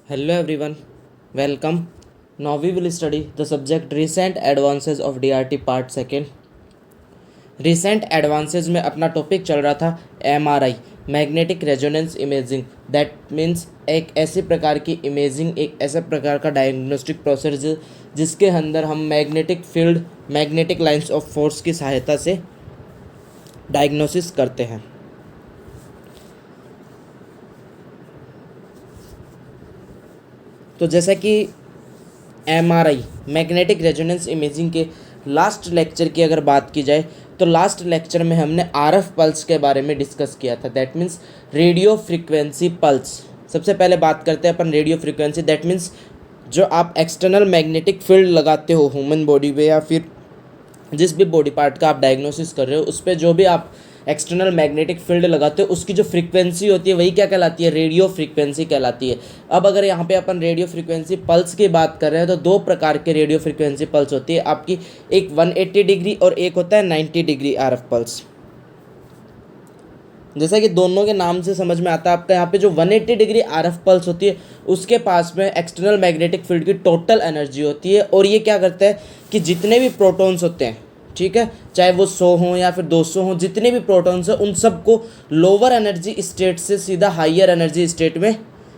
Hello everyone, welcome. Now we will study the subject recent advances of DRT part second. Recent advances में अपना topic चल रहा था MRI, magnetic resonance imaging. That means एक ऐसी प्रकार की इमेजिंग, एक ऐसा प्रकार का डायग्नोस्टिक प्रोसेस जिसके अंदर हम magnetic field, magnetic lines of force की सहायता से डायग्नोसिस करते हैं। तो जैसा कि MRI, मैग्नेटिक रेजोनेंस इमेजिंग के लास्ट लेक्चर की अगर बात की जाए तो लास्ट लेक्चर में हमने RF पल्स के बारे में डिस्कस किया था। That means radio frequency pulse. सबसे पहले बात करते हैं अपन रेडियो फ्रिक्वेंसी। दैट मीन्स जो आप एक्सटर्नल मैग्नेटिक फील्ड लगाते हो ह्यूमन बॉडी पे या फिर जिस भी बॉडी पार्ट का आप डायग्नोसिस कर रहे हो उस पर जो भी आप एक्सटर्नल मैग्नेटिक फील्ड लगाते हो उसकी जो फ्रीक्वेंसी होती है वही क्या कहलाती है? रेडियो फ्रीक्वेंसी कहलाती है। अब अगर यहाँ पे अपन रेडियो फ्रीक्वेंसी पल्स की बात कर रहे हैं तो दो प्रकार के रेडियो फ्रीक्वेंसी पल्स होती है आपकी, एक 180 डिग्री और एक होता है 90 डिग्री RF पल्स। जैसा कि दोनों के नाम से समझ में आता है आपका, यहाँ पे जो 180 डिग्री RF पल्स होती है उसके पास में एक्सटर्नल मैग्नेटिक फील्ड की टोटल एनर्जी होती है और ये क्या करता है कि जितने भी प्रोटॉन्स होते हैं, ठीक है, चाहे वो 100 हों या फिर 200 हों, जितने भी प्रोटॉन्स हैं उन सबको लोअर एनर्जी स्टेट से सीधा हाइयर एनर्जी स्टेट में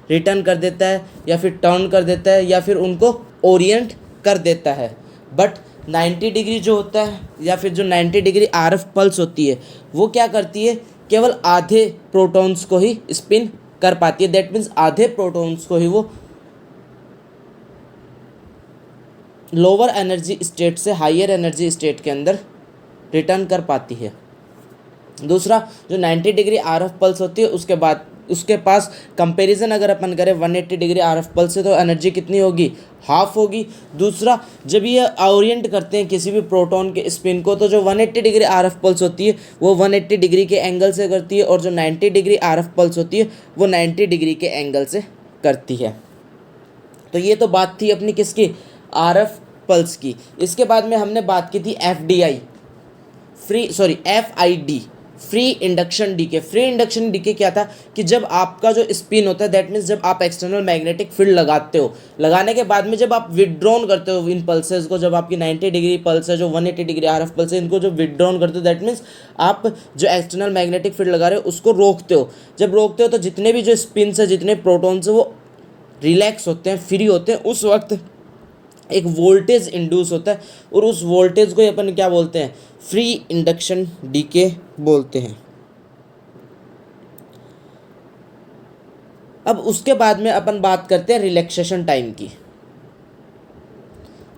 रिटर्न कर देता है या फिर टर्न कर देता है या फिर उनको ओरिएंट कर देता है। बट 90 डिग्री जो होता है या फिर जो 90 डिग्री RF पल्स होती है वो क्या करती है? केवल आधे प्रोटॉन्स को ही स्पिन कर पाती है। दैट मीन्स आधे प्रोटॉन्स को ही वो लोअर एनर्जी स्टेट से हाइयर एनर्जी स्टेट के अंदर रिटर्न कर पाती है। दूसरा जो 90 डिग्री RF पल्स होती है उसके पास कंपैरिजन अगर अपन करें 180 डिग्री RF पल्स से तो एनर्जी कितनी होगी? हाफ होगी। दूसरा जब ये ओरिएंट करते हैं किसी भी प्रोटॉन के स्पिन को तो जो 180 डिग्री RF पल्स होती है वो 180 डिग्री के एंगल से करती है और जो 90 डिग्री RF पल्स होती है वो 90 डिग्री के एंगल से करती है। तो ये तो बात थी अपनी किसकी? RF पल्स की। इसके बाद में हमने बात की थी FID, free induction decay. Free induction decay क्या था कि जब आपका जो स्पिन होता है, दैट मीन्स जब आप एक्सटर्नल मैग्नेटिक फील्ड लगाते हो, लगाने के बाद में जब आप विड्रॉन करते हो इन पल्सेस को, जब आपकी 90 डिग्री पल्स है, जो 180 डिग्री RF पल्स है, इनको जो विड्रॉन करते हो दैट मीन्स आप जो एक्सटर्नल मैग्नेटिक फील्ड लगा रहे हो उसको रोकते हो। जब रोकते हो तो जितने भी जो स्पिन है, जितने प्रोटॉन्स है वो रिलैक्स होते हैं, फ्री होते हैं। उस वक्त एक वोल्टेज इंड्यूस होता है और उस वोल्टेज को अपन क्या बोलते हैं? फ्री इंडक्शन डीके बोलते हैं। अब उसके बाद में अपन बात करते हैं रिलैक्सेशन टाइम की।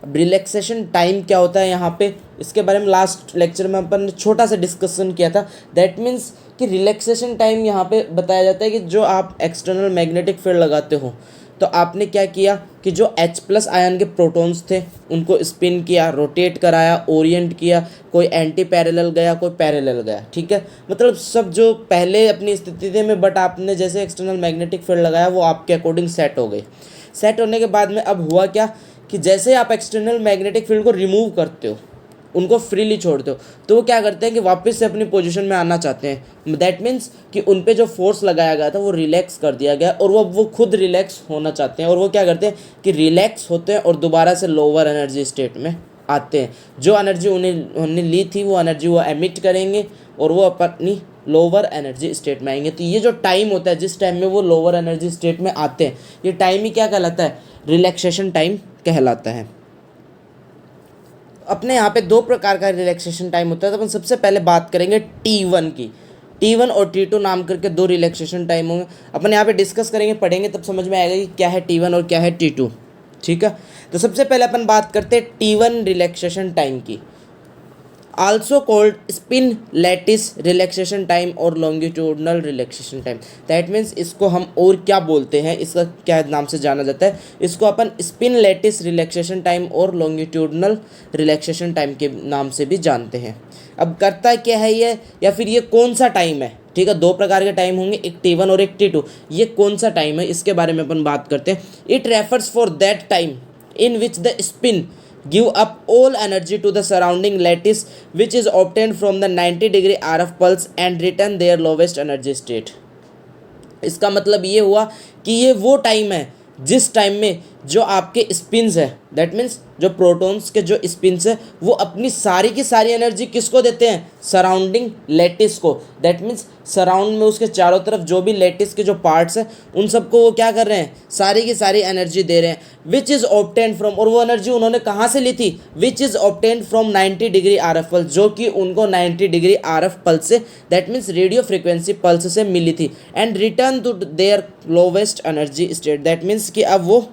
अब रिलैक्सेशन टाइम क्या होता है यहाँ पे, इसके बारे में लास्ट लेक्चर में अपन ने छोटा सा डिस्कशन किया था। दैट मीन्स कि रिलैक्सेशन टाइम यहाँ पे बताया जाता है कि जो आप एक्सटर्नल मैग्नेटिक फील्ड लगाते हो तो आपने क्या किया कि जो H+ आयन के प्रोटॉन्स थे उनको स्पिन किया, रोटेट कराया, ओरिएंट किया, कोई एंटी पैरेलल गया, कोई पैरेलल गया, ठीक है। मतलब सब जो पहले अपनी स्थिति थे में, बट आपने जैसे एक्सटर्नल मैग्नेटिक फील्ड लगाया वो आपके अकॉर्डिंग सेट हो गए। सेट होने के बाद में अब हुआ क्या कि जैसे आप एक्सटर्नल मैग्नेटिक फील्ड को रिमूव करते हो, उनको फ्रीली छोड़ते हो, तो वो क्या करते हैं कि वापस से अपनी पोजीशन में आना चाहते हैं। दैट मीन्स कि उन पे जो फोर्स लगाया गया था वो रिलैक्स कर दिया गया और वो खुद रिलैक्स होना चाहते हैं और वो क्या करते हैं कि रिलैक्स होते हैं और दोबारा से लोअर एनर्जी स्टेट में आते हैं। जो एनर्जी उन्हें ली थी वो एनर्जी वो एमिट करेंगे और वो अपनी लोअर एनर्जी स्टेट में आएंगे। तो ये जो टाइम होता है जिस टाइम में वो लोअर एनर्जी स्टेट में आते हैं, ये टाइम ही क्या कहलाता है? रिलैक्सेशन टाइम कहलाता है। अपने यहाँ पे दो प्रकार का रिलैक्सेशन टाइम होता है। तो अपन सबसे पहले बात करेंगे T1 की। T1 और T2 नाम करके दो रिलैक्सेशन टाइम होंगे, अपन यहाँ पे डिस्कस करेंगे, पढ़ेंगे, तब समझ में आएगा कि क्या है T1 और क्या है T2, ठीक है। तो सबसे पहले अपन बात करते हैं T1 रिलैक्सेशन टाइम की। Also called spin lattice relaxation time और longitudinal relaxation time. That means इसको हम और क्या बोलते हैं, इसका क्या नाम से जाना जाता है? इसको अपन स्पिन लैटिस रिलैक्सेशन टाइम और लॉन्गिट्यूडनल रिलैक्सेशन टाइम के नाम से भी जानते हैं। अब करता क्या है ये, या फिर ये कौन सा टाइम है? ठीक है, दो प्रकार के टाइम होंगे, एक T1 और एक T2। ये कौन सा टाइम है इसके बारे में अपन बात करते हैं। It refers for that time in which the spin give up all energy to the surrounding lattice which is obtained from the 90 degree RF pulse and return their lowest energy state। इसका मतलब ये हुआ कि ये वो time है जिस time में जो आपके स्पिन्स है, दैट मीन्स जो प्रोटॉन्स के जो स्पिन्स है वो अपनी सारी की सारी एनर्जी किसको देते हैं, सराउंडिंग लेटिस को। दैट मीन्स सराउंड में उसके चारों तरफ जो भी लेटिस के जो पार्ट्स हैं उन सबको वो क्या कर रहे हैं, सारी की सारी एनर्जी दे रहे हैं। विच इज़ ऑब्टेन्ड फ्रॉम, और वो एनर्जी उन्होंने कहाँ से ली थी, which is obtained from 90 degree RF pulse, जो कि उनको 90 डिग्री RF पल्स से, that means radio frequency pulse से मिली थी। And return to their lowest energy state, that means कि अब वो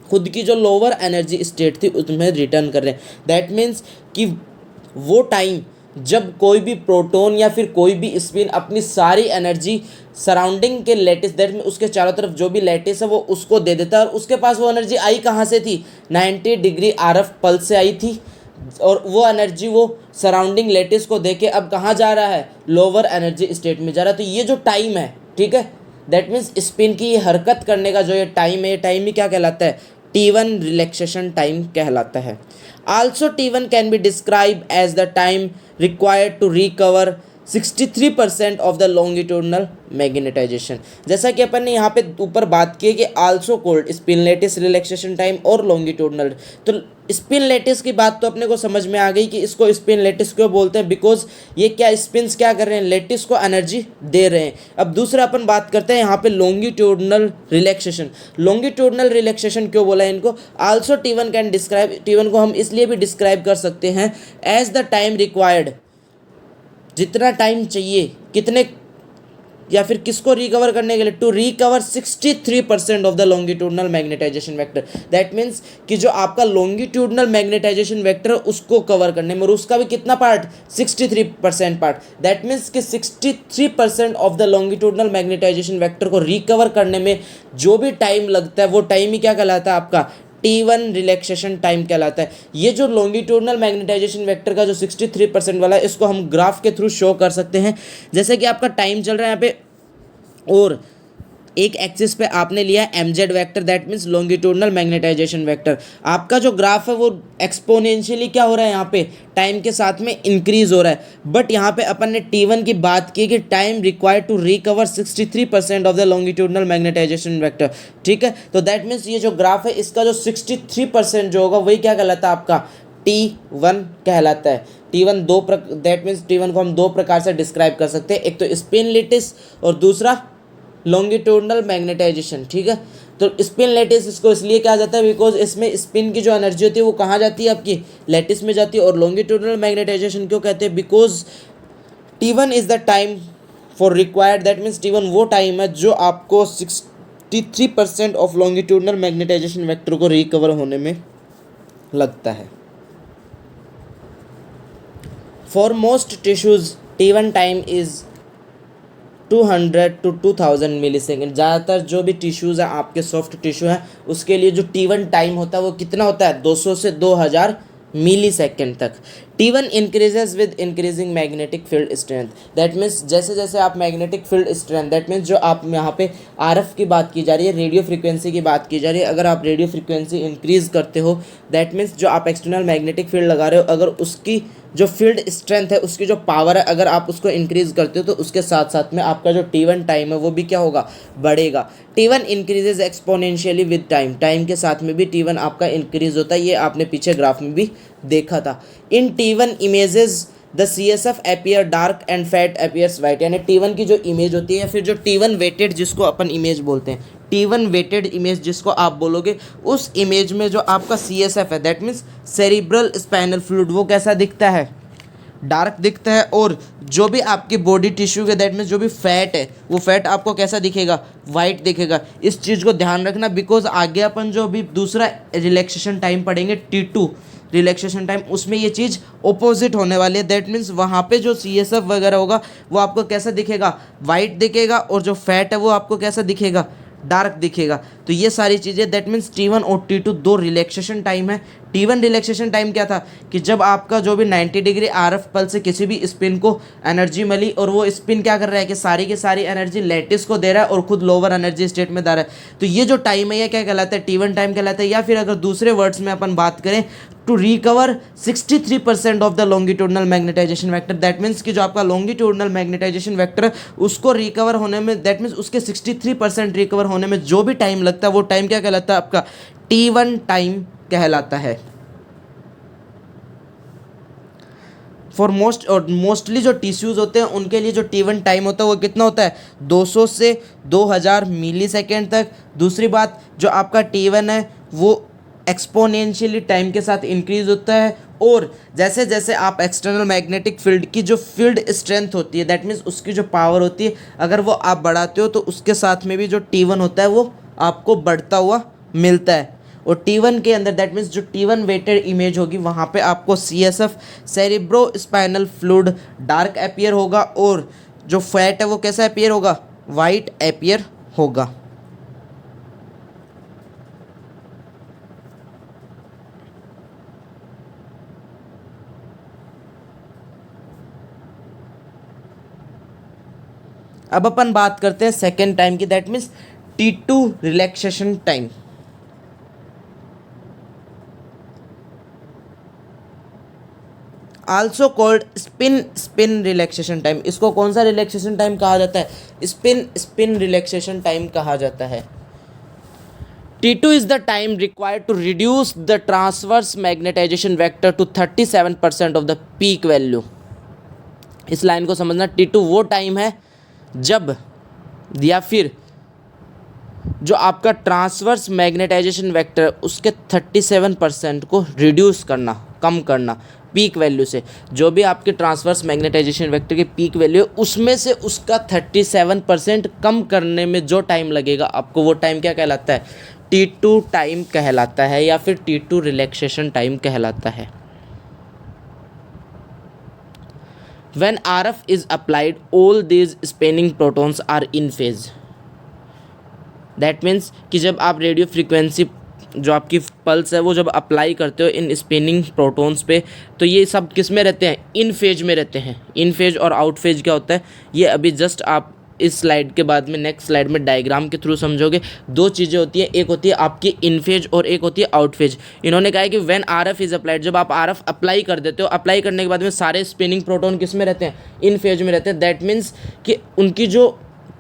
खुद की जो लोअर एनर्जी स्टेट थी उसमें रिटर्न कर रहे हैं। दैट मीन्स कि वो टाइम जब कोई भी प्रोटॉन या फिर कोई भी स्पिन अपनी सारी एनर्जी सराउंडिंग के लेटिस, दैट मीन उसके चारों तरफ जो भी लेटिस है वो उसको दे देता है, और उसके पास वो एनर्जी आई कहाँ से थी, 90 डिग्री RF पल्स से आई थी, और वो एनर्जी वो सराउंडिंग लेटिस को देके अब कहाँ जा रहा है, लोअर एनर्जी स्टेट में जा रहा है। तो ये जो टाइम है, ठीक है, दैट मीन्स स्पिन की ये हरकत करने का जो ये टाइम है, ये टाइम ही क्या कहलाता है, T1 रिलैक्सेशन टाइम कहलाता है। Also T1 can be describe as the time required to recover 63% of the longitudinal magnetization. जैसा कि अपन ने यहाँ पे ऊपर बात की है कि also called spin lattice relaxation time और लॉन्गिट्यूडनल। तो स्पिन लेटिस की बात तो अपने को समझ में आ गई कि इसको स्पिन लेटिस क्यों बोलते हैं, बिकॉज ये क्या स्पिन्स क्या कर रहे हैं, लेटिस को एनर्जी दे रहे हैं। अब दूसरा अपन बात करते हैं यहाँ पे लॉन्गिट्यूडनल रिलैक्सेशन। लॉन्गिट्यूडनल रिलैक्सेशन क्यों बोला है इनको, also T1 can describe, T1 को हम इसलिए भी डिस्क्राइब कर सकते हैं एज द टाइम रिक्वायर्ड, जितना टाइम चाहिए, कितने या फिर किसको रिकवर करने के लिए, to recover 63% of the longitudinal magnetization vector. That means कि जो आपका लॉन्गिट्यूडनल मैग्नेटाइजेशन वेक्टर है उसको कवर करने में, और उसका भी कितना पार्ट, 63% पार्ट। दैट मीन्स कि 63% of the longitudinal magnetization vector को रिकवर करने में जो भी टाइम लगता है वो टाइम ही क्या कहलाता है, आपका T1 रिलैक्सेशन टाइम कहलाता है। ये जो लॉन्गिट्यूडनल मैग्नेटाइजेशन वेक्टर का जो 63% वाला है, इसको हम ग्राफ के थ्रू शो कर सकते हैं। जैसे कि आपका टाइम चल रहा है यहाँ पे, और एक एक्सिस पे आपने लिया mz vector, that means longitudinal magnetization vector. आपका जो ग्राफ है वो एक्सपोनेंशियली क्या हो रहा है, यहाँ पे टाइम के साथ में इंक्रीज हो रहा है। बट यहाँ पे अपन ने T1 की बात की कि time required to recover 63% of the longitudinal magnetization vector, ठीक है। तो दैट मीन्स ये जो ग्राफ है इसका जो 63% जो होगा वही क्या कहलाता है, आपका T1 कहलाता है। T1 दैट मीन्स T1 को हम दो प्रकार से डिस्क्राइब कर सकते हैं, एक तो स्पिन लेटिस और दूसरा लॉन्गिट्यूडनल मैग्नेटाइजेशन, ठीक है। तो स्पिन लेटिस इसको इसलिए कहा जाता है बिकॉज इसमें स्पिन की जो एनर्जी होती है वो कहाँ जाती है, आपकी लेटिस में जाती है। और लॉन्गिट्यूडनल मैग्नेटाइजेशन क्यों कहते हैं, because T1 is the time for required, that means T1 वो टाइम है जो आपको 63% ऑफ लॉन्गिट्यूडनल मैग्नेटाइजेशन वेक्टर को रिकवर होने में लगता है। For most tissues T1 time is 200 to 2000 millisecond. ज़्यादातर जो भी टिश्यूज़ हैं आपके सॉफ्ट टिश्यू हैं उसके लिए जो T1 टाइम होता है वो कितना होता है, 200 से 2000 मिली सेकेंड तक। T1 increases with increasing magnetic field strength, that means जैसे जैसे आप magnetic field strength, that means जो आप यहाँ पे RF की बात की जा रही है, रेडियो फ्रिक्वेंसी की बात की जा रही है, अगर आप रेडियो फ्रिक्वेंसी इंक्रीज़ करते हो, दैट मीन्स जो आप एक्सटर्नल मैग्नेटिक फील्ड लगा रहे हो, अगर उसकी जो फील्ड स्ट्रेंथ है, उसकी जो पावर है, अगर आप उसको इंक्रीज़ करते हो तो उसके साथ साथ में आपका जो T1 टाइम है वो भी क्या होगा, बढ़ेगा। T1 increases exponentially with time, time के साथ में भी T1 आपका इंक्रीज होता है, ये आपने पीछे ग्राफ में भी देखा था। इन T1 images the CSF appear dark and fat appears white, यानी T1 की जो इमेज होती है या फिर जो T1 वेटेड जिसको अपन इमेज बोलते हैं, T1 वेटेड इमेज जिसको आप बोलोगे, उस इमेज में जो आपका CSF है, that means cerebral spinal fluid, वो कैसा दिखता है, डार्क दिखता है। और जो भी आपकी बॉडी टिश्यू के, दैट मीन्स जो भी फैट है वो फैट आपको कैसा दिखेगा, वाइट दिखेगा। इस चीज़ को ध्यान रखना, बिकॉज आगे अपन जो भी दूसरा रिलैक्सेशन टाइम पढ़ेंगे T2 रिलैक्सेशन टाइम, उसमें ये चीज़ ओपोजिट होने वाली है। दैट मीन्स वहाँ पे जो CSF वगैरह होगा वो आपको कैसा दिखेगा, वाइट दिखेगा, और जो फैट है वो आपको कैसा दिखेगा, डार्क दिखेगा। तो ये सारी चीज़ें, दैट मीन्स T1 और T2 दो रिलैक्सेशन टाइम है। T1 रिलैक्सेशन टाइम क्या था कि जब आपका जो भी 90 डिग्री RF पल्स से किसी भी स्पिन को एनर्जी मिली और वो स्पिन क्या कर रहा है कि सारी की सारी एनर्जी लैटिस को दे रहा है और खुद लोअर एनर्जी स्टेट में जा रहा है, तो ये जो टाइम है ये क्या कहलाता है, T1 टाइम कहलाता है। या फिर अगर दूसरे वर्ड्स में अपन बात करें to recover 63% of the longitudinal magnetization vector, that means कि जो आपका लॉन्गिट्यूडनल मैग्नेटाइजेशन वेक्टर है उसको रिकवर होने में, दैट मीन्स उसके 63% रिकवर होने में जो भी टाइम लगता है वो टाइम क्या कहलाता है, आपका T1 टाइम कहलाता है। फॉर मोस्टली जो टिश्यूज़ होते हैं उनके लिए जो T1 टाइम होता है वो कितना होता है, 200 से 2000 मिली सेकेंड तक। दूसरी बात, जो आपका T1 है वो एक्सपोनेंशियली टाइम के साथ इंक्रीज होता है, और जैसे जैसे आप एक्सटर्नल मैग्नेटिक फील्ड की जो फील्ड स्ट्रेंथ होती है, दैट मीन्स उसकी जो पावर होती है, अगर वो आप बढ़ाते हो तो उसके साथ में भी जो T1 होता है वो आपको बढ़ता हुआ मिलता है। और T1 के अंदर, दैट मीन्स जो T1 वेटेड इमेज होगी वहाँ पे आपको CSF cerebro spinal fluid dark appear होगा, और जो फैट है वो कैसा अपीयर होगा, वाइट अपीयर होगा। अब अपन बात करते हैं सेकेंड टाइम की, that means T2 relaxation time. Also called spin relaxation time. इसको कौन सा रिलैक्सेशन टाइम कहा जाता है, स्पिन रिलैक्सेशन टाइम कहा जाता है। T2 is the time required to reduce the transverse magnetization vector to 37% of the peak value। इस लाइन को समझना, T2 वो टाइम है जब, या फिर जो आपका ट्रांसवर्स मैग्नेटाइजेशन वेक्टर उसके 37% को रिड्यूस करना, कम करना पीक वैल्यू से। जो भी आपके ट्रांसवर्स मैग्नेटाइजेशन वेक्टर की पीक वैल्यू है उसमें से उसका 37% कम करने में जो टाइम लगेगा आपको, वो टाइम क्या कहलाता है, T2 टाइम कहलाता है, या फिर T2 रिलैक्सेशन टाइम कहलाता है। When RF is applied, all these spinning protons are in phase। That means कि जब आप रेडियो फ्रीक्वेंसी जो आपकी पल्स है वो जब अप्लाई करते हो इन स्पिनिंग प्रोटॉन्स पे, तो ये सब किस में रहते हैं, इन फेज में रहते हैं। इन फेज और आउट फेज क्या होता है, ये अभी जस्ट आप इस स्लाइड के बाद में नेक्स्ट स्लाइड में डायग्राम के थ्रू समझोगे। दो चीज़ें होती हैं, एक होती है आपकी इन फेज और एक होती है आउट फेज। इन्होंने कहा है कि व्हेन RF इज अप्लाइड, जब आप RF अप्लाई कर देते हो, अप्लाई करने के बाद में सारे स्पिनिंग प्रोटॉन किस में रहते हैं, इन फेज में रहते हैं। दैट मीन्स कि उनकी जो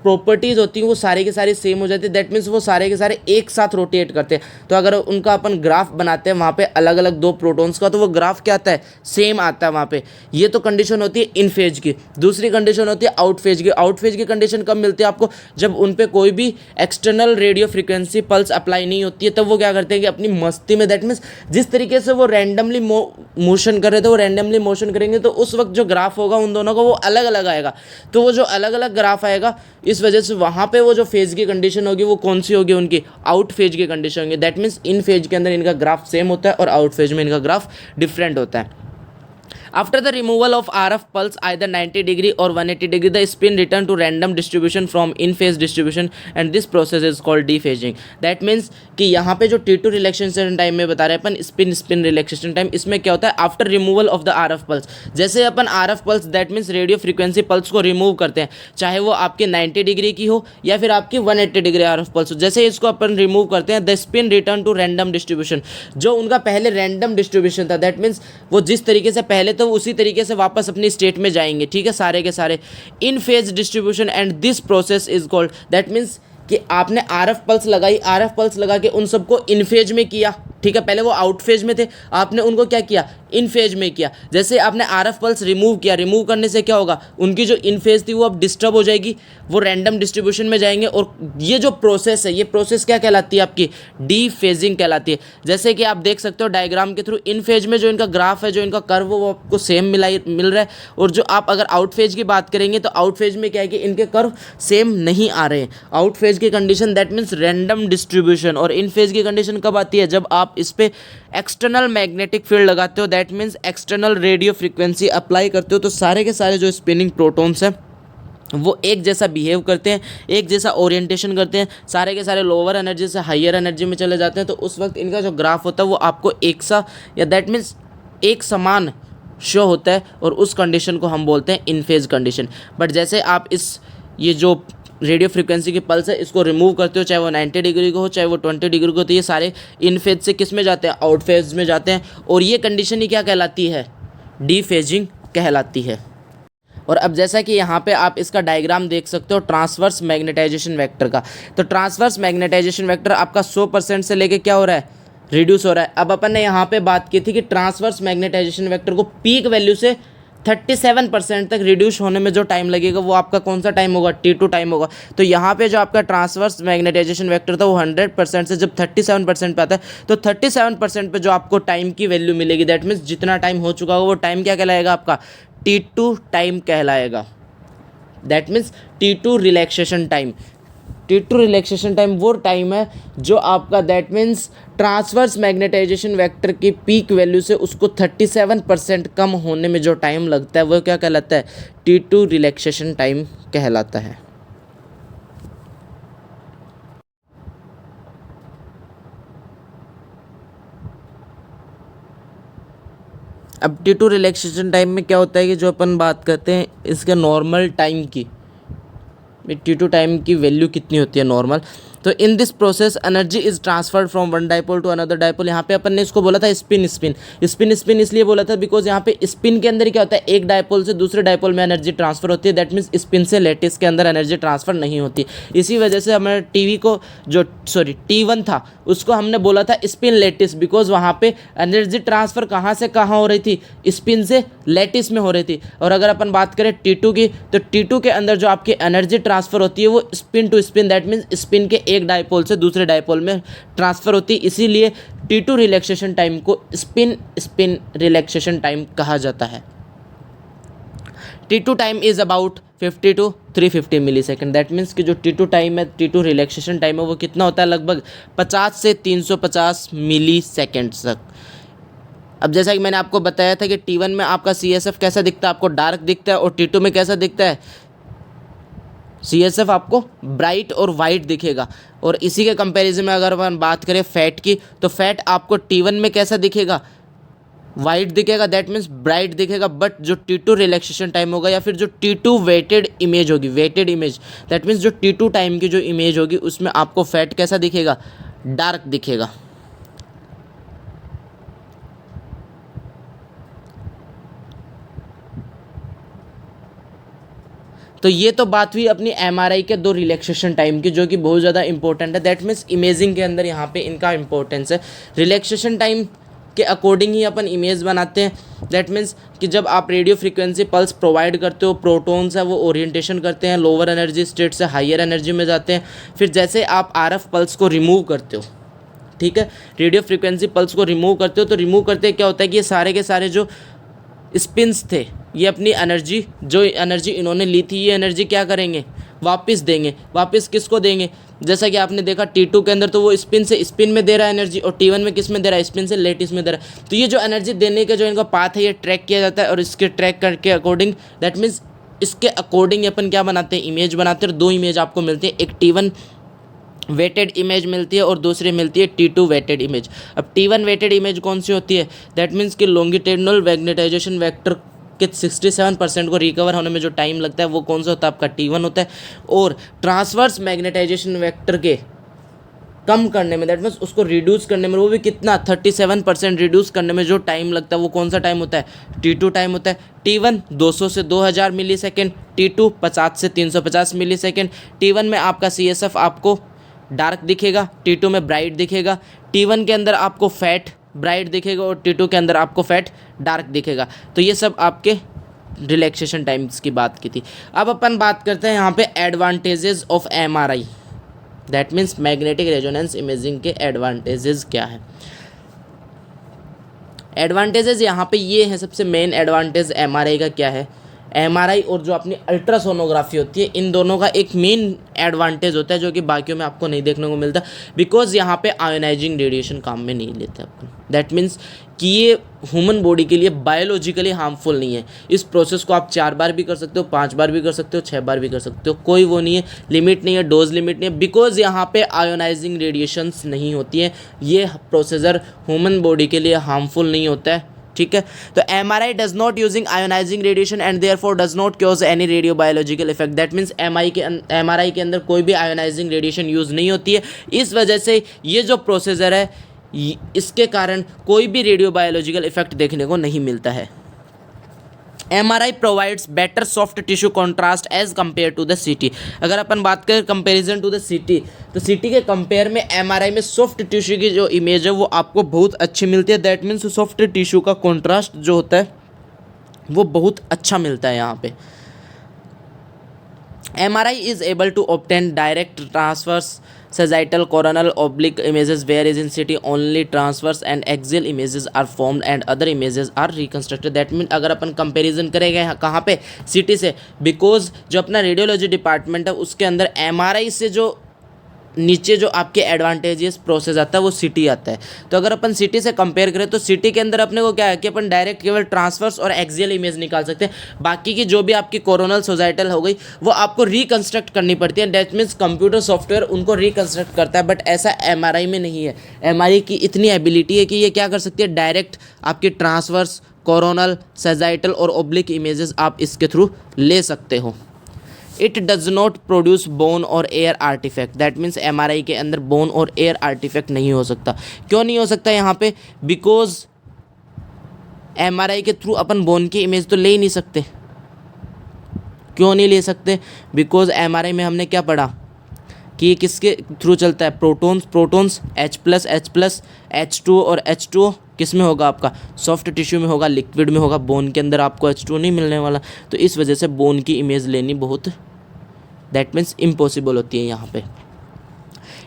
प्रॉपर्टीज़ होती हैं वो सारे के सारे सेम हो जाती है। दैट मीन्स वो सारे के सारे एक साथ रोटेट करते हैं। तो अगर उनका अपन ग्राफ बनाते हैं वहाँ पे अलग अलग दो प्रोटॉन्स का, तो वो ग्राफ क्या आता है, सेम आता है वहाँ पे। ये तो कंडीशन होती है इन फेज की। दूसरी कंडीशन होती है आउट फेज की। आउट फेज की कंडीशन कब मिलती है आपको, जब उन पे कोई भी external radio frequency pulse apply नहीं होती है, तब वो क्या करते हैं कि अपनी मस्ती में, दैट मीन्स जिस तरीके से वो रैंडमली मोशन कर रहे थे वो रैंडमली मोशन करेंगे, तो उस वक्त जो ग्राफ होगा उन दोनों का वो अलग अलग आएगा। तो वो जो अलग अलग ग्राफ आएगा, इस वजह से वहाँ पे वो जो फेज की कंडीशन होगी वो कौन सी होगी, उनकी आउट फेज की कंडीशन होगी। दैट मीन्स इन फेज के अंदर इनका ग्राफ सेम होता है और आउट फेज में इनका ग्राफ डिफरेंट होता है। After the removal of RF pulse either 90 degree or 180 degree, the spin return to random distribution from in phase distribution and this process is called dephasing। That means कि यहाँ पे जो T2 relaxation time में बता रहे हैं अपन, spin relaxation time, इसमें क्या होता है, after removal of the RF pulse. जैसे अपन RF pulse that means radio frequency pulse को रिमूव करते हैं, चाहे वो आपके 90 डिग्री की हो या फिर आपकी 180 डिग्री RF पल्स हो, जैसे इसको अपन रिमूव करते हैं, the spin return to random distribution. जो उनका पहले रैंडम डिस्ट्रीब्यूशन था, दैट मीन्स वो जिस तरीके से पहले तो उसी तरीके से वापस अपनी स्टेट में जाएंगे, ठीक है, सारे के सारे इन phase distribution and this process is called, that means कि आपने RF पल्स लगाई, RF पल्स लगा के उन सबको इन फेज में किया, ठीक है। पहले वो आउट फेज में थे, आपने उनको क्या किया, इन फेज में किया। जैसे आपने RF पल्स रिमूव किया, रिमूव करने से क्या होगा, उनकी जो इन फेज थी वो अब डिस्टर्ब हो जाएगी, वो रैंडम डिस्ट्रीब्यूशन में जाएंगे, और ये जो प्रोसेस है, ये प्रोसेस क्या कहलाती है, आपकी डी फेजिंग कहलाती है। जैसे कि आप देख सकते हो डायग्राम के थ्रू, इन फेज में जो इनका ग्राफ है, जो इनका कर्व वो आपको सेम मिल रहा है, और जो आप अगर आउट फेज की बात करेंगे तो आउट फेज में क्या है कि इनके कर्व सेम नहीं आ रहे हैं। आउट फेज की condition that means random distribution, और इन फेज की कंडीशन कब आती है, जब आप इस पे एक्सटर्नल मैग्नेटिक फील्ड लगाते हो, that means external radio frequency apply करते हो, तो सारे के सारे जो स्पिनिंग प्रोटॉन्स हैं वो एक जैसा बिहेव करते हैं, एक जैसा ओरिएंटेशन करते हैं, सारे के सारे लोअर एनर्जी से हायर एनर्जी में चले जाते हैं, तो उस वक्त इनका जो ग्राफ होता है वो आपको एक सा या दैट मीन्स एक समान शो होता है, और उस कंडीशन को हम बोलते हैं इन फेज कंडीशन। बट जैसे आप ये जो रेडियो फ्रिक्वेंसी की पल्स है इसको रिमूव करते हो, चाहे वो 90 डिग्री को हो चाहे वो 20 डिग्री को, तो ये सारे इन फेज से किस में जाते हैं, आउट फेज में जाते हैं, और ये कंडीशन ही क्या कहलाती है, डी फेजिंग कहलाती है। और अब जैसा कि यहाँ पे आप इसका डायग्राम देख सकते हो ट्रांसवर्स मैग्नेटाइजेशन वेक्टर का, तो ट्रांसवर्स मैग्नेटाइजेशन वेक्टर आपका 100% से लेके क्या हो रहा है, रिड्यूस हो रहा है। अब अपन ने यहाँ पे बात की थी कि ट्रांसवर्स मैग्नेटाइजेशन वेक्टर को पीक वैल्यू से 37% तक रिड्यूस होने में जो टाइम लगेगा वो आपका कौन सा टाइम होगा, T2 टाइम होगा। तो यहाँ पे जो आपका ट्रांसवर्स मैग्नेटाइजेशन वेक्टर था वो 100% से जब 37% पे आता है, तो 37% पे जो आपको टाइम की वैल्यू मिलेगी, दैट मीन्स जितना टाइम हो चुका होगा वो टाइम क्या कहलाएगा, आपका T2 टाइम कहलाएगा। That means T2 relaxation time. T2 relaxation time वो टाइम है जो आपका that means transverse magnetization vector की पीक वैल्यू से उसको 37% कम होने में जो टाइम लगता है वो क्या कहलाता है, T2 रिलैक्सेशन टाइम कहलाता है। अब T2 रिलैक्सेशन टाइम में क्या होता है कि जो अपन बात करते हैं इसके नॉर्मल टाइम की, T2 टाइम की वैल्यू कितनी होती है नॉर्मल, तो in this process energy is transferred from one dipole to another dipole. यहाँ पे अपन ने इसको बोला था स्पिन स्पिन स्पिन स्पिन इसलिए बोला था बिकॉज यहाँ पे स्पिन के अंदर क्या होता है, एक डाइपोल से दूसरे डाइपोल में एनर्जी ट्रांसफर होती है, दैट मीन्स स्पिन से लेटिस के अंदर एनर्जी ट्रांसफर नहीं होती। इसी वजह से हमारे टीवी को जो T1 था उसको हमने बोला था स्पिन लेटिस, बिकॉज वहाँ पे एनर्जी ट्रांसफर कहाँ से कहाँ हो रही थी, स्पिन से लेटिस में हो रही थी। और अगर अपन बात करें T2 की, तो T2 के अंदर जो आपकी एनर्जी ट्रांसफर होती है वो spin to spin, that means spin के एक डाइपोल से दूसरे डाइपोल में ट्रांसफर होती है, इसीलिए T2 रिलैक्सेशन टाइम को स्पिन स्पिन रिलैक्सेशन टाइम कहा जाता है। T2 time is about 50 to 350 millisecond, that means कि जो T2 टाइम है, T2 रिलैक्सेशन टाइम है वो कितना होता है, लगभग 50 से 350 मिली सेकेंड तक। अब जैसा कि मैंने आपको बताया था कि T1 में आपका CSF कैसा दिखता है, आपको डार्क दिखता है, और T2 में कैसा दिखता है, CSF आपको ब्राइट और वाइट दिखेगा। और इसी के कंपैरिजन में अगर अपन बात करें फैट की, तो फैट आपको T1 में कैसा दिखेगा, वाइट दिखेगा, दैट मीन्स ब्राइट दिखेगा। बट जो T2 रिलैक्सेशन टाइम होगा या फिर जो T2 वेटेड इमेज होगी, वेटेड इमेज, दैट मीन्स जो T2 टाइम की जो इमेज होगी उसमें आपको फैट कैसा दिखेगा, डार्क दिखेगा। तो ये तो बात हुई अपनी MRI के दो रिलैक्सेशन टाइम की, जो कि बहुत ज़्यादा इंपॉर्टेंट है, दैट मीन्स इमेजिंग के अंदर यहाँ पे इनका इंपॉर्टेंस है। रिलैक्सेशन टाइम के अकॉर्डिंग ही अपन इमेज बनाते हैं, दैट मीन्स कि जब आप रेडियो फ्रीक्वेंसी पल्स प्रोवाइड करते हो, प्रोटॉन्स है वो ओरिएंटेशन करते हैं, लोअर एनर्जी स्टेट से हायर एनर्जी में जाते हैं। फिर जैसे आप RF पल्स को रिमूव करते हो, ठीक है, रेडियो फ्रीक्वेंसी पल्स को रिमूव करते हो, तो रिमूव करते क्या होता है कि ये सारे के सारे जो स्पिन्स थे ये अपनी एनर्जी, जो एनर्जी इन्होंने ली थी, ये एनर्जी क्या करेंगे, वापस देंगे। वापस किसको देंगे, जैसा कि आपने देखा T2 के अंदर तो वो स्पिन से स्पिन में दे रहा है एनर्जी, और T1 में किस में दे रहा है, स्पिन से लेटिस में दे रहा है। तो ये जो एनर्जी देने का जो इनका पाथ है ये ट्रैक किया जाता है, और इसके ट्रैक करके अकॉर्डिंग, दैट मीन्स इसके अकॉर्डिंग अपन क्या बनाते हैं, इमेज बनाते हैं। दो इमेज आपको मिलती है, एक T1 वेटेड इमेज मिलती है और दूसरी मिलती है T2 वेटेड इमेज। अब T1 वेटेड इमेज कौन सी होती है, दैट मीन्स कि लॉन्गिट्यूडिनल मैग्नेटाइजेशन वेक्टर के 67% को रिकवर होने में जो टाइम लगता है वो कौन सा होता है, आपका T1 होता है। और ट्रांसवर्स मैग्नेटाइजेशन वेक्टर के कम करने में, दैट मीन्स उसको रिड्यूस करने में, वो भी कितना 37% रिड्यूस करने में जो टाइम लगता है वो कौन सा टाइम होता है, T2 टाइम होता है। T1 200 से 2000 मिली सेकेंड, T2 50 से 350 मिली सेकेंड। T1 में आपका CSF आपको डार्क दिखेगा, T2 में ब्राइट दिखेगा। T1 के अंदर आपको फैट ब्राइट दिखेगा और T2 के अंदर आपको फैट डार्क दिखेगा। तो ये सब आपके रिलैक्सेशन टाइम्स की बात की थी। अब अपन बात करते हैं यहाँ पे advantages of MRI, that means magnetic resonance imaging के एडवांटेजेस क्या है। एडवांटेजेस यहाँ पे ये है, सबसे मेन एडवांटेज MRI का क्या है, MRI और जो अपनी अल्ट्रासोनोग्राफी होती है, इन दोनों का एक मेन एडवांटेज होता है जो कि बाकियों में आपको नहीं देखने को मिलता, बिकॉज यहाँ पे आयोनाइजिंग रेडिएशन काम में नहीं लेते अपन। दैट मीन्स कि ये ह्यूमन बॉडी के लिए बायोलॉजिकली हार्मफुल नहीं है। इस प्रोसेस को आप 4 बार भी कर सकते हो, 5 बार भी कर सकते हो, 6 बार भी कर सकते हो, कोई वो नहीं है, लिमिट नहीं है, डोज लिमिट नहीं है, बिकॉज यहाँ पे आयोनाइजिंग रेडिएशंस नहीं होती हैं। ये प्रोसीजर ह्यूमन बॉडी के लिए हार्मफुल नहीं होता है, ठीक है। तो MRI does not using ionizing radiation and therefore does not cause any radio biological effect. That means MRI के अंदर कोई भी आयोनाइजिंग रेडिएशन यूज़ नहीं होती है। इस वजह से ये जो प्रोसीजर है इसके कारण कोई भी रेडियो बायोलॉजिकल इफेक्ट देखने को नहीं मिलता है। MRI provides better soft tissue contrast as compare to the CT। अगर अपन बात करें कंपेरिजन टू द CT, तो CT के कंपेयर में MRI में सॉफ्ट टिश्यू की जो इमेज है वो आपको बहुत अच्छी मिलती है। दैट मीन्स सॉफ्ट टिश्यू का कॉन्ट्रास्ट जो होता है वो बहुत अच्छा मिलता है यहाँ पे। MRI is able to obtain direct transverse sagittal coronal oblique images, whereas in CT only transverse and axial images are formed and other images are reconstructed. That means अगर अपन कंपैरिजन करेंगे कहाँ पे CT से, बिकॉज जो अपना radiology department है उसके अंदर MRI से जो नीचे जो आपके एडवांटेजेस प्रोसेस आता है वो CT आता है। तो अगर अपन CT से कंपेयर करें तो CT के अंदर अपने को क्या है कि अपन डायरेक्ट केवल ट्रांसवर्स और एक्सियल इमेज निकाल सकते हैं। बाकी की जो भी आपकी कोरोनल सोजाइटल हो गई वो आपको रिकंस्ट्रक्ट करनी पड़ती है। दैट मीन्स कंप्यूटर सॉफ्टवेयर उनको रिकंस्ट्रक्ट करता है, बट ऐसा MRI में नहीं है। MRI की इतनी एबिलिटी है कि ये क्या कर सकती है, डायरेक्ट आपके ट्रांसवर्स, कोरोनल, सेजाइटल और ओब्लिक इमेजेस आप इसके थ्रू ले सकते हो। It does not produce bone और air artifact. That means MRI के अंदर बोन और एयर आर्टिफैक्ट नहीं हो सकता। क्यों नहीं हो सकता यहाँ पे, बिकॉज MRI के थ्रू अपन बोन की इमेज तो ले ही नहीं सकते। क्यों नहीं ले सकते, बिकॉज MRI में हमने क्या पढ़ा कि ये किसके थ्रू चलता है, प्रोटॉन्स H+, H2 और H2O किस में होगा, आपका सॉफ्ट टिश्यू में होगा, लिक्विड में होगा। बोन के अंदर आपको H2O नहीं मिलने वाला, तो इस वजह से बोन की इमेज लेनी बहुत दैट मीन्स इम्पॉसिबल होती है यहाँ पे।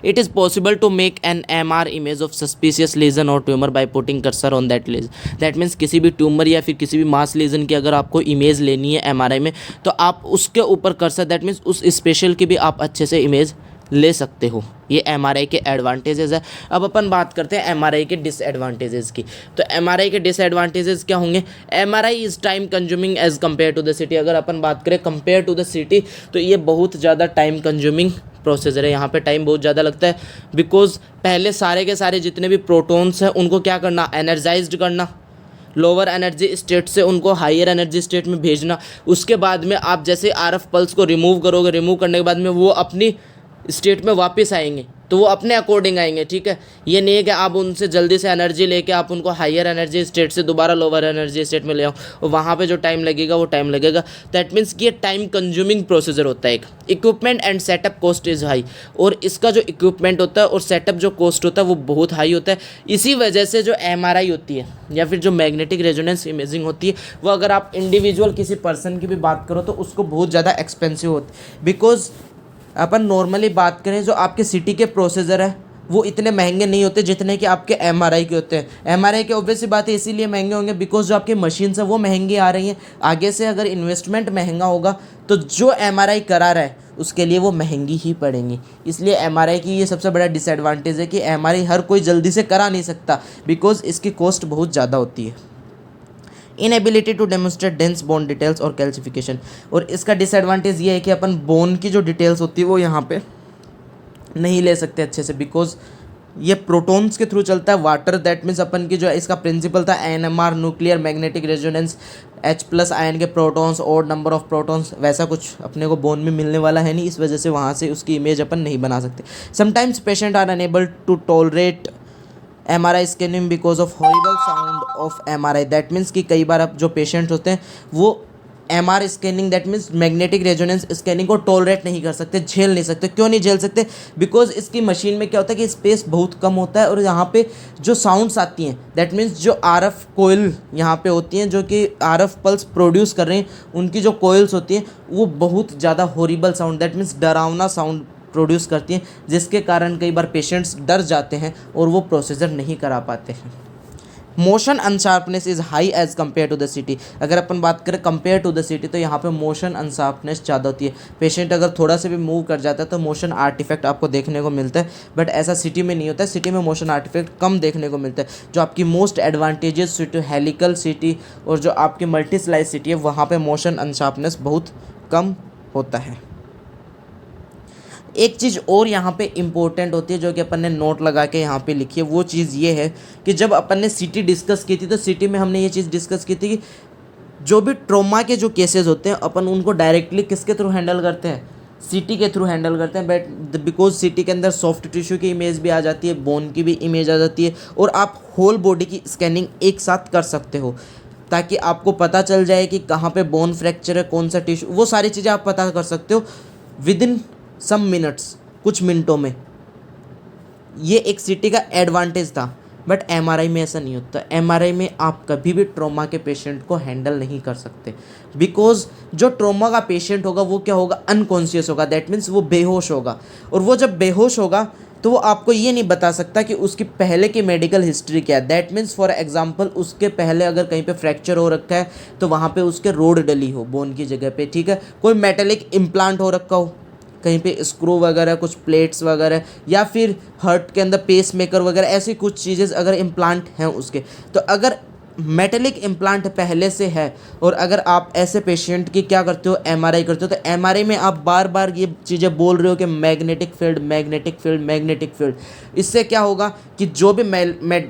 It is possible to make an MR image of suspicious lesion और tumour by putting cursor on that lesion. That means किसी भी ट्यूमर या फिर किसी भी मास लीजन की अगर आपको इमेज लेनी है MRI में तो आप उसके ऊपर कर्सर, दैट मीन्स उस स्पेशल की भी आप अच्छे से इमेज ले सकते हो। ये MRI के एडवांटेजेस है। अब अपन बात करते हैं MRI के डिसएडवांटेजेस की। तो MRI के डिसएडवांटेजेस क्या होंगे, MRI is time consuming as compare to the CT। अगर अपन बात करें कंपेयर टू द CT तो ये बहुत ज़्यादा टाइम कंज्यूमिंग प्रोसेसर है। यहाँ पे टाइम बहुत ज़्यादा लगता है, बिकॉज पहले सारे के सारे जितने भी प्रोटॉन्स हैं उनको क्या करना, एनर्जाइज्ड करना, लोअर एनर्जी स्टेट से उनको हायर एनर्जी स्टेट में भेजना। उसके बाद में आप जैसे RF पल्स को रिमूव करोगे, रिमूव करने के बाद में वो अपनी स्टेट में वापस आएंगे, तो वो अपने अकॉर्डिंग आएंगे, ठीक है। ये नहीं है कि आप उनसे जल्दी से एनर्जी लेके आप उनको हायर एनर्जी स्टेट से दोबारा लोअर एनर्जी स्टेट में ले आओ, और वहाँ पे जो टाइम लगेगा वो टाइम लगेगा। दैट मीन्स कि ये टाइम कंज्यूमिंग प्रोसीजर होता है एक। Equipment and setup cost is high, और इसका जो इक्विपमेंट होता है और सेटअप जो कॉस्ट होता है वो बहुत हाई होता है। इसी वजह से जो MRI होती है या फिर जो मैग्नेटिक रेजोनेंस इमेजिंग होती है वो अगर आप इंडिविजुअल किसी पर्सन की भी बात करो तो उसको बहुत ज़्यादा एक्सपेंसिव होती है। बिकॉज अपन नॉर्मली बात करें जो आपके CT के प्रोसीजर है वो इतने महंगे नहीं होते जितने कि आपके MRI के होते हैं। MRI के ऑब्वियस सी बात है इसीलिए महंगे होंगे बिकॉज जो आपकी मशीन्स है वो महंगी आ रही हैं। आगे से अगर इन्वेस्टमेंट महंगा होगा तो जो MRI करा रहा है उसके लिए वो महंगी ही पड़ेंगी। इसलिए MRI की ये सबसे बड़ा डिसएडवांटेज है कि MRI हर कोई जल्दी से करा नहीं सकता बिकॉज इसकी कॉस्ट बहुत ज़्यादा होती है। Inability to demonstrate dense bone details और कैल्सिफिकेशन, और इसका डिसएडवांटेज ये है कि अपन बोन की जो डिटेल्स होती है वो यहाँ पे नहीं ले सकते अच्छे से, बिकॉज ये प्रोटॉन्स के थ्रू चलता है। वाटर, दैट मीन्स अपन की जो इसका प्रिंसिपल था NMR, nuclear magnetic resonance, H+ ion के प्रोटॉन्स और नंबर ऑफ प्रोटॉन्स, वैसा कुछ अपने को बोन में मिलने वाला है नहीं। इस वजह से वहाँ से उसकी इमेज अपन नहीं बना सकते। Sometimes patient are unable to tolerate MRI scanning because of horrible sound of MRI। That means कि कई बार अब जो पेशेंट्स होते हैं वो MR scanning, that means magnetic resonance scanning को टॉलरेट नहीं कर सकते, झेल नहीं सकते। क्यों नहीं झेल सकते, बिकॉज इसकी मशीन में क्या होता है कि स्पेस बहुत कम होता है और यहाँ पे जो साउंड्स आती हैं, दैट मीन्स जो RF कोयल यहाँ पे होती हैं जो कि RF पल्स प्रोड्यूस कर रही हैं, उनकी जो कोयल्स होती हैं वो बहुत ज़्यादा हॉरिबल साउंड, दैट मीन्स डरावना साउंड प्रोड्यूस करती हैं, जिसके कारण कई बार पेशेंट्स डर जाते हैं और वो प्रोसीजर नहीं करा पाते हैं। Motion unsharpness is high as compare to the CT. अगर अपन बात करें कंपेयर टू द सिटी तो यहाँ पे मोशन अनशार्पनेस ज़्यादा होती है। पेशेंट अगर थोड़ा सा भी मूव कर जाता है तो मोशन आर्टिफैक्ट आपको देखने को मिलता है, बट ऐसा सिटी में नहीं होता है। सिटी में मोशन आर्टिफैक्ट कम देखने को मिलता है। जो आपकी most advantages city helical city और जो आपकी मल्टी स्लाइस सिटी है वहाँ पर मोशन अनशार्पनेस बहुत कम होता है। एक चीज़ और यहाँ पे इम्पोर्टेंट होती है जो कि अपन ने नोट लगा के यहाँ पे लिखी है, वो चीज़ ये है कि जब अपन ने सिटी डिस्कस की थी तो सिटी में हमने ये चीज़ डिस्कस की थी कि जो भी ट्रॉमा के जो केसेस होते हैं अपन उनको डायरेक्टली किसके थ्रू हैंडल करते हैं, सिटी के थ्रू हैंडल करते हैं। बट बिकॉज सिटी के अंदर सॉफ्ट टिश्यू की इमेज भी आ जाती है, बोन की भी इमेज आ जाती है और आप होल बॉडी की स्कैनिंग एक साथ कर सकते हो ताकि आपको पता चल जाए कि कहाँ पे बोन फ्रैक्चर है, कौन सा टिश्यू, वो सारी चीज़ें आप पता कर सकते हो विद इन सम मिनट्स, कुछ मिनटों में। ये एक सिटी का एडवांटेज था, बट एमआरआई में ऐसा नहीं होता। एमआरआई में आप कभी भी ट्रॉमा के पेशेंट को हैंडल नहीं कर सकते बिकॉज जो ट्रॉमा का पेशेंट होगा वो क्या होगा, अनकॉन्शियस होगा। दैट मीन्स वो बेहोश होगा, और वो जब बेहोश होगा तो वो आपको ये नहीं बता सकता कि उसकी पहले की मेडिकल हिस्ट्री क्या है। दैट मीन्स फॉर एग्जांपल उसके पहले अगर कहीं पे फ्रैक्चर हो रखा है तो वहाँ पे उसके रोड डली हो बोन की जगह पे, ठीक है, कोई मेटेलिक इम्प्लांट हो रखा हो कहीं पे, स्क्रू वगैरह, कुछ प्लेट्स वगैरह, या फिर हार्ट के अंदर पेस मेकर वगैरह, ऐसी कुछ चीज़ें अगर इम्प्लांट हैं उसके, तो अगर मेटेलिक इम्प्लांट पहले से है और अगर आप ऐसे पेशेंट की क्या करते हो, एमआरआई करते हो, तो एमआरआई में आप बार बार ये चीज़ें बोल रहे हो कि magnetic field, magnetic field, magnetic field. इससे क्या होगा कि जो भी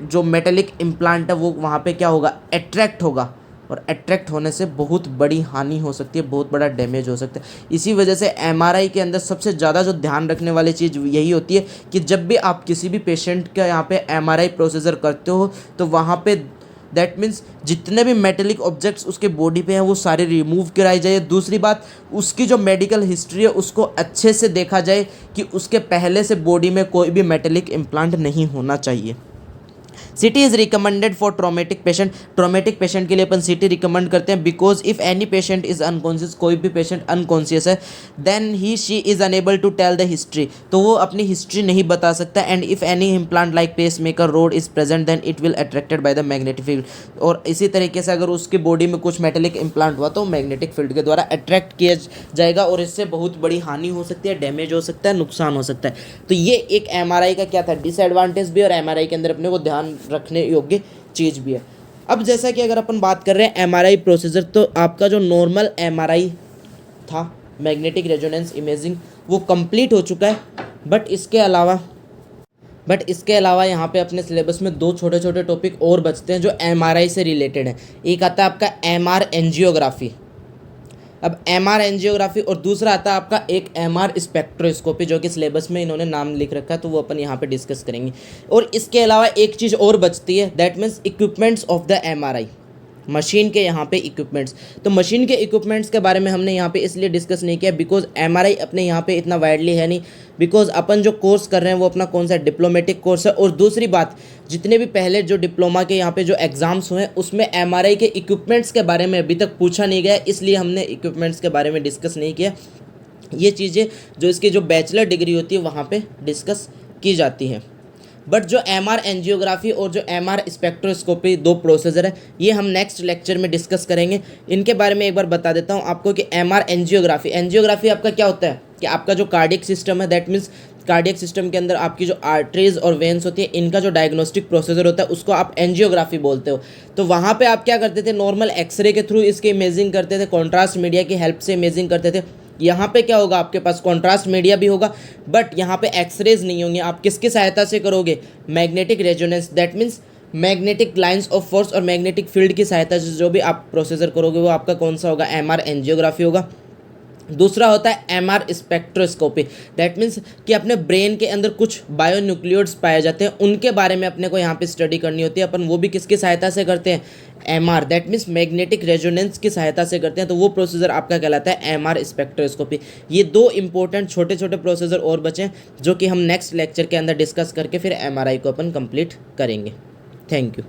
जो मेटेलिक इम्प्लांट है वो वहाँ पे क्या होगा, अट्रैक्ट होगा, और अट्रैक्ट होने से बहुत बड़ी हानि हो सकती है, बहुत बड़ा डैमेज हो सकता है। इसी वजह से एमआरआई के अंदर सबसे ज़्यादा जो ध्यान रखने वाली चीज़ यही होती है कि जब भी आप किसी भी पेशेंट का यहाँ पे एमआरआई प्रोसीजर करते हो तो वहाँ पे दैट मीन्स जितने भी मेटेलिक ऑब्जेक्ट्स उसके बॉडी पे हैं वो सारे रिमूव कराई जाए। दूसरी बात, उसकी जो मेडिकल हिस्ट्री है उसको अच्छे से देखा जाए कि उसके पहले से बॉडी में कोई भी मेटेलिक इम्प्लांट नहीं होना चाहिए। CT is recommended for traumatic patient. Traumatic patient के लिए अपन सिटी रिकमेंड करते हैं because if any patient is unconscious, कोई भी पेशेंट अनकॉन्शियस है, then he she is unable to tell the history, तो वो अपनी हिस्ट्री नहीं बता सकता। And if any implant like pacemaker rod is present then it will attracted by the magnetic field. और इसी तरीके से अगर उसकी बॉडी में कुछ मेटेलिक इम्प्लांट हुआ तो मैग्नेटिक फील्ड के द्वारा अट्रैक्ट किया जाएगा और इससे बहुत बड़ी हानि हो सकती है, डैमेज हो सकता है, नुकसान हो सकता है। तो ये एक एमआरआई का क्या था, डिसएडवांटेज भी, और एमआरआई के अंदर अपने को ध्यान रखने योग्य चीज़ भी है। अब जैसा कि अगर अपन बात कर रहे हैं एमआरआई प्रोसीजर, तो आपका जो नॉर्मल एमआरआई था, मैग्नेटिक रेजोनेंस इमेजिंग, वो कंप्लीट हो चुका है। बट इसके अलावा यहाँ पे अपने सिलेबस में दो छोटे छोटे टॉपिक और बचते हैं जो एमआरआई से रिलेटेड है। एक आता है आपका एमआर एंजियोग्राफी। अब एमआर एंजियोग्राफी, और दूसरा आता है आपका एक एमआर स्पेक्ट्रोस्कोपी, जो कि सिलेबस में इन्होंने नाम लिख रखा है, तो वो अपन यहाँ पे डिस्कस करेंगे। और इसके अलावा एक चीज़ और बचती है, that means equipments of the MRI, machine के यहाँ पे इक्विपमेंट्स। तो मशीन के इक्विपमेंट्स के बारे में हमने यहाँ पे इसलिए डिस्कस नहीं किया बिकॉज एमआरआई अपने यहाँ पे इतना वाइडली है नहीं, बिकॉज अपन जो कोर्स कर रहे हैं वो अपना कौन सा डिप्लोमेटिक कोर्स है। और दूसरी बात, जितने भी पहले जो डिप्लोमा के यहाँ पे जो एग्ज़ाम्स हुए हैं उसमें एमआरआई के इक्विपमेंट्स के बारे में अभी तक पूछा नहीं गया, इसलिए हमने इक्विपमेंट्स के बारे में डिस्कस नहीं किया। ये चीज़ें जो इसकी जो बैचलर डिग्री होती है वहाँ पर डिस्कस की जाती हैं। बट जो एमआर एंजियोग्राफी और जो एमआर स्पेक्ट्रोस्कोपी दो प्रोसीजर है, ये हम नेक्स्ट लेक्चर में डिस्कस करेंगे। इनके बारे में एक बार बता देता हूँ आपको कि एमआर एंजियोग्राफी आपका क्या होता है कि आपका जो कार्डियक सिस्टम है, दैट मीन्स कार्डियक सिस्टम के अंदर आपकी जो आर्टरीज और वेन्स होती है, इनका जो डायग्नोस्टिक प्रोसीजर होता है उसको आप एंजियोग्राफी बोलते हो। तो वहाँ पे आप क्या करते थे, नॉर्मल एक्सरे के थ्रू इसकी इमेजिंग करते थे, कॉन्ट्रास्ट मीडिया की हेल्प से इमेजिंग करते थे। यहाँ पे क्या होगा, आपके पास कॉन्ट्रास्ट मीडिया भी होगा बट यहाँ पे एक्सरेज नहीं होंगे। आप किसकी सहायता से करोगे, magnetic resonance, that means magnetic lines of force और मैग्नेटिक फील्ड की सहायता से जो भी आप प्रोसीजर करोगे वो आपका कौन सा होगा, एमआर एंजियोग्राफी होगा। दूसरा होता है एमआर स्पेक्ट्रोस्कोपी, दैट मीन्स कि अपने ब्रेन के अंदर कुछ बायोन्यूक्लियोइड्स पाए जाते हैं, उनके बारे में अपने को यहाँ पे स्टडी करनी होती है। अपन वो भी किसकी सहायता से करते हैं, MR, that means magnetic resonance की सहायता से करते हैं। तो वो प्रोसीजर आपका कहलाता है एमआर स्पेक्ट्रोस्कोपी। ये दो इंपॉर्टेंट छोटे छोटे प्रोसीजर और बचे जो कि हम नेक्स्ट लेक्चर के अंदर डिस्कस करके फिर एमआरआई को अपन कंप्लीट करेंगे। Thank you.